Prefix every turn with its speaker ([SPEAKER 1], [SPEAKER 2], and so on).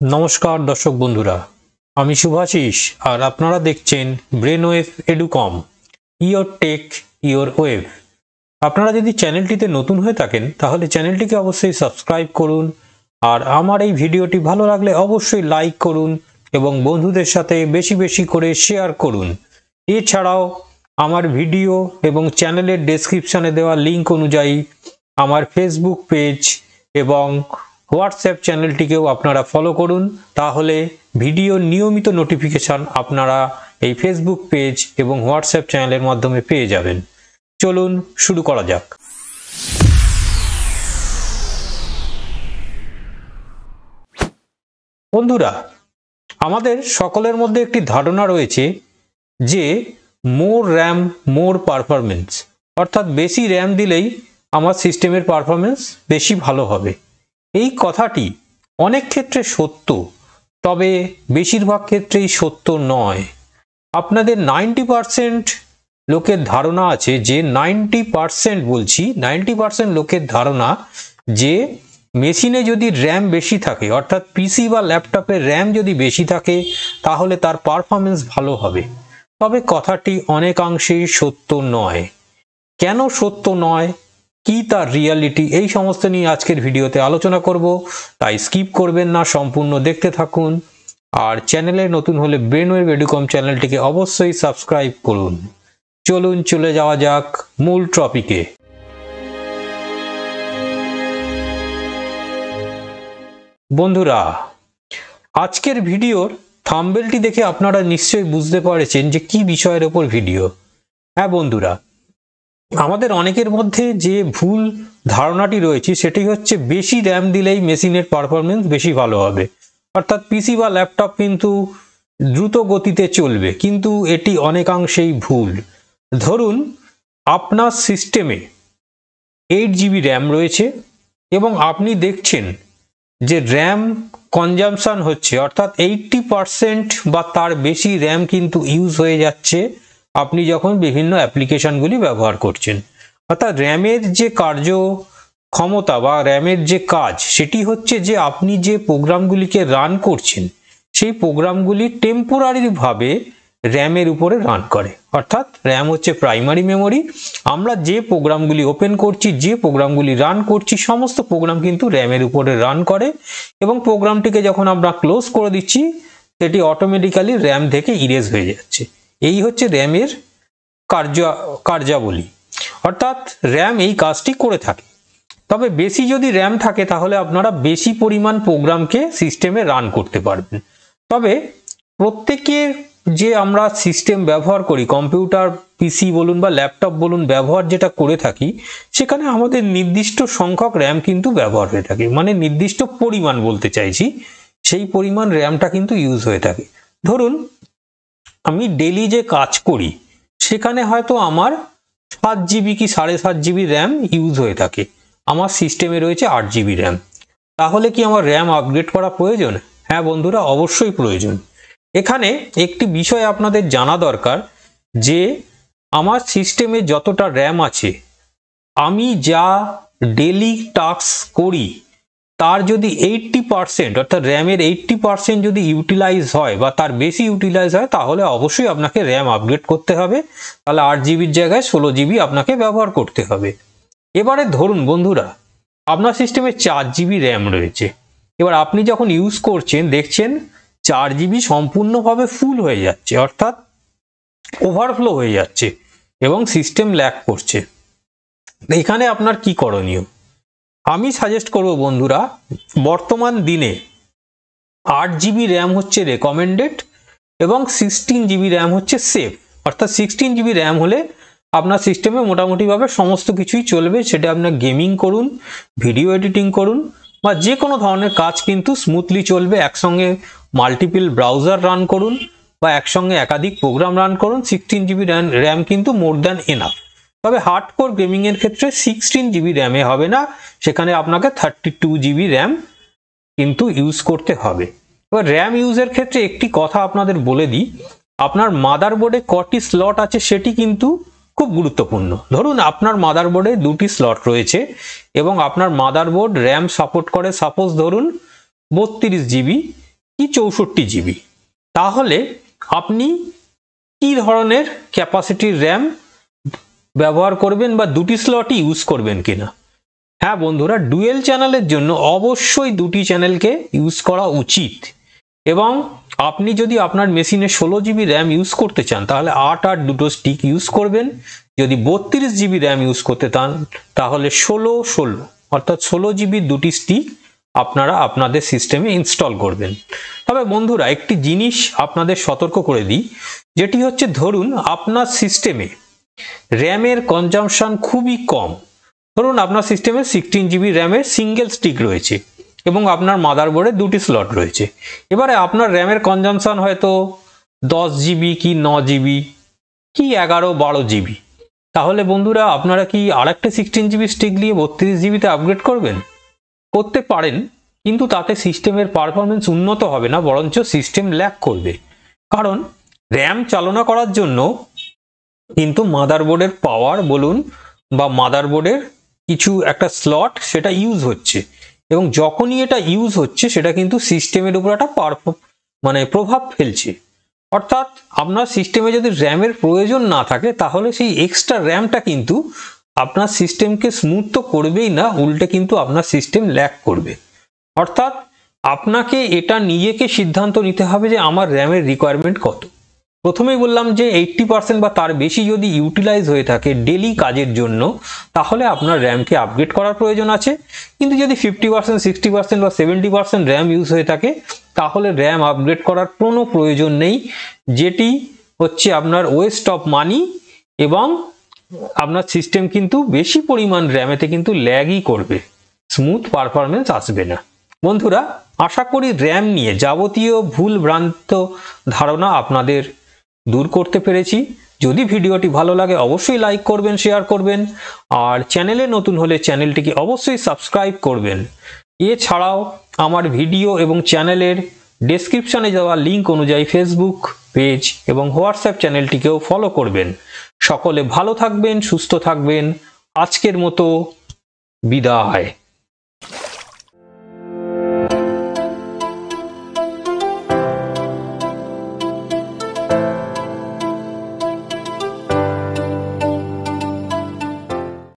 [SPEAKER 1] नमस्कार दर्शक बंधुरा आमी शुभाशीष और आपनारा देखছেন Brainwave Educom your tech your wave. আপনারা যদি চ্যানেলটিতে নতুন হয়ে থাকেন তাহলে চ্যানেলটিকে অবশ্যই সাবস্ক্রাইব করুন আর আমার এই ভিডিওটি ভালো লাগলে অবশ্যই লাইক করুন এবং বন্ধুদের সাথে বেশি বেশি করে শেয়ার করুন। এছাড়াও আমার ভিডিও এবং চ্যানেলের ডেসক্রিপশনে দেওয়া লিংক অনুযায়ী আমার ফেসবুক পেজ এবং হোয়াটসঅ্যাপ চ্যানেলটিকেও আপনারা ফলো করুন, তাহলে ভিডিও নিয়মিত নোটিফিকেশন আপনারা এই ফেসবুক পেজ এবং হোয়াটসঅ্যাপ চ্যানেলের মাধ্যমে পেয়ে যাবেন। চলুন শুরু করা যাক। বন্ধুরা, আমাদের সকলের মধ্যে একটি ধারণা রয়েছে যে মোর র্যাম মোর পারফরমেন্স, অর্থাৎ বেশি র্যাম দিলেই আমার সিস্টেমের পারফরমেন্স বেশি ভালো হবে। এই কথাটি অনেক ক্ষেত্রে সত্য, তবে বেশিরভাগ ক্ষেত্রেই সত্য নয়। আপনাদের 90% লোকের ধারণা আছে যে 90% লোকের ধারণা যে মেশিনে যদি র্যাম বেশি থাকে, অর্থাৎ পিসি বা ল্যাপটপে র্যাম যদি বেশি থাকে তাহলে তার পারফরমেন্স ভালো হবে। তবে কথাটি অনেকাংশেই সত্য নয়। কেন সত্য নয়, কি তার রিয়ালিটি, এই সমস্ত নিয়ে আজকের ভিডিওতে আলোচনা করব, তাই স্কিপ করবেন না, সম্পূর্ণ দেখতে থাকুন। আর চ্যানেলে নতুন হলে ব্রেনওয়েভ এডুকম চ্যানেলটিকে অবশ্যই সাবস্ক্রাইব করুন। চলুন চলে যাওয়া যাক মূল টপিকে। বন্ধুরা, আজকের ভিডিওর থাম্বনেলটি দেখে আপনারা নিশ্চয়ই বুঝতে পারছেন যে কি বিষয়ের উপর ভিডিও। হ্যাঁ বন্ধুরা, আমাদের অনেকের মধ্যে যে ভুল ধারণাটি রয়েছে সেটি হচ্ছে বেশি র্যাম দিলেই মেশিনের পারফরমেন্স বেশি ভালো হবে, অর্থাৎ পিসি বা ল্যাপটপ কিন্তু দ্রুত গতিতে চলবে, কিন্তু এটি অনেকাংশেই ভুল। ধরুন আপনার সিস্টেমে 8 জিবি র্যাম রয়েছে এবং আপনি দেখছেন যে র্যাম কনজামশন হচ্ছে, অর্থাৎ 80% বা তার বেশি র্যাম কিন্তু ইউজ হয়ে যাচ্ছে আপনি যখন বিভিন্ন অ্যাপ্লিকেশনগুলি ব্যবহার করছেন। অর্থাৎ র্যামের যে কার্য ক্ষমতা বা র্যামের যে কাজ, সেটি হচ্ছে যে আপনি যে প্রোগ্রামগুলিকে রান করছেন সেই প্রোগ্রামগুলি টেম্পোরারিভাবে র্যামের উপরে রান করে। অর্থাৎ র্যাম হচ্ছে প্রাইমারি মেমোরি। আমরা যে প্রোগ্রামগুলি ওপেন করছি, যে প্রোগ্রামগুলি রান করছি, সমস্ত প্রোগ্রাম কিন্তু র্যামের উপরে রান করে এবং প্রোগ্রামটিকে যখন আমরা ক্লোজ করে দিচ্ছি সেটি অটোমেটিক্যালি র্যাম থেকে ইরেজ হয়ে যাচ্ছে। এই হচ্ছে র্যামের কার্যাবলী, অর্থাৎ র্যাম এই কাজটি করে থাকে। তবে বেশি যদি র্যাম থাকে তাহলে আপনারা বেশি পরিমাণ প্রোগ্রামকে সিস্টেমে রান করতে পারবেন। তবে প্রত্যেকের যে আমরা সিস্টেম ব্যবহার করি, কম্পিউটার, পিসি বলুন বা ল্যাপটপ বলুন, ব্যবহার যেটা করে থাকি সেখানে আমাদের নির্দিষ্ট সংখ্যক র্যাম কিন্তু ব্যবহার হয়ে থাকে, মানে নির্দিষ্ট পরিমাণ বলতে চাইছি, সেই পরিমাণ র্যামটা কিন্তু ইউজ হয়ে থাকে। ধরুন আমি ডেলি যে কাজ করি সেখানে হয়তো আমার 7 জিবি কি 7.5 জিবি র্যাম ইউজ হয়ে থাকে, আমার সিস্টেমে রয়েছে 8 জিবি র্যাম। তাহলে কি আমার র্যাম আপগ্রেড করা প্রয়োজন? হ্যাঁ বন্ধুরা, অবশ্যই প্রয়োজন। এখানে একটি বিষয় আপনাদের জানা দরকার যে আমার সিস্টেমে যতটা র্যাম আছে, আমি যা ডেলি টাস্ক করি তার যদি 80% অর্থাৎ র্যামের 80% যদি ইউটিলাইজ হয় বা তার বেশি ইউটিলাইজ হয় তাহলে অবশ্যই আপনাকে র্যাম আপগ্রেড করতে হবে। তাহলে 8 জিবির জায়গায় 16 জিবি আপনাকে ব্যবহার করতে হবে। এবারে ধরুন বন্ধুরা, আপনার সিস্টেমে 4 জিবি র্যাম রয়েছে। এবার আপনি যখন ইউজ করছেন দেখছেন 4 জিবি সম্পূর্ণভাবে ফুল হয়ে যাচ্ছে, অর্থাৎ ওভারফ্লো হয়ে যাচ্ছে এবং সিস্টেম ল্যাগ করছে। এখানে আপনার কি করণীয়? আমি সাজেস্ট করব বন্ধুরা, বর্তমান দিনে 8 জিবি র্যাম হচ্ছে রেকমেন্ডেড এবং 16 জিবি র্যাম হচ্ছে সেফ। অর্থাৎ 16 জিবি র্যাম হলে আপনার সিস্টেমে মোটামুটিভাবে সমস্ত কিছুই চলবে, সেটা আপনার গেমিং করুন, ভিডিও এডিটিং করুন বা যে কোনো ধরনের কাজ কিন্তু স্মুথলি চলবে। একসঙ্গে মাল্টিপল ব্রাউজার রান করুন বা একসঙ্গে একাধিক প্রোগ্রাম রান করুন, 16 জিবি র্যাম কিন্তু মোর দ্যান এনাফ। তবে হার্ডকোর গেমিং এর ক্ষেত্রে 16 জিবি র্যামে হবে না, সেখানে আপনাকে 32 জিবি র্যাম কিন্তু ইউজ করতে হবে। এবার র্যাম ইউজের ক্ষেত্রে একটি কথা আপনাদের বলে দিই, আপনার মাদারবোর্ডে কটি স্লট আছে সেটি কিন্তু খুব গুরুত্বপূর্ণ। ধরুন আপনার মাদারবোর্ডে 2টি স্লট রয়েছে এবং আপনার মাদারবোর্ড র্যাম সাপোর্ট করে সাপোজ ধরুন 32 জিবি কি 64 জিবি, তাহলে আপনি কি ধরনের ক্যাপাসিটির র্যাম ব্যবহার করবেন বা দুটি স্লটই ইউজ করবেন কিনা। হ্যাঁ বন্ধুরা, ডুয়েল চ্যানেলের জন্য অবশ্যই দুটি চ্যানেলকে ইউজ করা উচিত, এবং আপনি যদি আপনার মেশিনে 16 জিবি র্যাম ইউজ করতে চান তাহলে 8 আর দুটো স্টিক ইউজ করবেন। যদি 32 জিবি র্যাম ইউজ করতে চান তাহলে 16 অর্থাৎ 16 জিবির দুটি স্টিক আপনারা আপনাদের সিস্টেমে ইনস্টল করবেন। তবে বন্ধুরা একটি জিনিস আপনাদের সতর্ক করে দিই, যেটি হচ্ছে ধরুন আপনার সিস্টেমে র্যামের কনজাম্পশন খুবই কম। ধরুন আপনার সিস্টেমে 16 জিবি র্যামের সিঙ্গেল স্টিক রয়েছে এবং আপনার মাদারবোর্ডে দুটি স্লট রয়েছে। এবারে আপনার র্যামের কনজাম্পশন হয়তো 10 জিবি কি 9 জিবি কি 11-12 জিবি। তাহলে বন্ধুরা আপনারা কি আরেকটা 16 জিবি স্টিক দিয়ে 32 জিবিতে আপগ্রেড করবেন? করতে পারেন, কিন্তু তাতে সিস্টেমের পারফরমেন্স উন্নত হবে না, বরঞ্চ সিস্টেম ল্যাগ করবে। কারণ র্যাম চালনা করার জন্য কিন্তু মাদারবোর্ডের পাওয়ার বলুন বা মাদারবোর্ডের কিছু একটা স্লট সেটা ইউজ হচ্ছে, এবং যখনই এটা ইউজ হচ্ছে সেটা কিন্তু সিস্টেমের উপর একটা প্রভাব ফেলছে। অর্থাৎ আপনার সিস্টেমে যদি র্যামের প্রয়োজন না থাকে তাহলে সেই এক্সট্রা র্যামটা কিন্তু আপনার সিস্টেমকে স্মুথ তো করবেই না, উল্টে কিন্তু আপনার সিস্টেম ল্যাগ করবে। অর্থাৎ আপনাকে এটা নিজেকে সিদ্ধান্ত নিতে হবে যে আমার র্যামের রিকোয়ারমেন্ট কত। প্রথমেই বললাম যে 80% বা তার বেশি যদি ইউটিলাইজ হয়ে থাকে ডেলি কাজের জন্য তাহলে আপনার র্যামকে আপগ্রেড করার প্রয়োজন আছে। কিন্তু যদি 50%, 60% বা 70% র্যাম ইউজ হয়ে থাকে তাহলে র্যাম আপগ্রেড করার কোনো প্রয়োজন নেই, যেটি হচ্ছে আপনার ওয়েস্ট অফ মানি, এবং আপনার সিস্টেম কিন্তু বেশি পরিমাণ র্যামেতে কিন্তু ল্যাগই করবে, স্মুথ পারফরমেন্স আসবে না। বন্ধুরা আশা করি র্যাম নিয়ে যাবতীয় ভুল ভ্রান্ত ধারণা আপনাদের দূর করতে পেরেছি। যদি ভিডিওটি ভালো লাগে অবশ্যই লাইক করবেন, শেয়ার করবেন, আর চ্যানেলে নতুন হলে চ্যানেলটিকে অবশ্যই সাবস্ক্রাইব করবেন। এছাড়াও আমার ভিডিও এবং চ্যানেলের ডেসক্রিপশনে দেওয়া লিঙ্ক অনুযায়ী ফেসবুক পেজ এবং হোয়াটসঅ্যাপ চ্যানেলটিকেও ফলো করবেন। সকলে ভালো থাকবেন, সুস্থ থাকবেন। আজকের মতো বিদায়।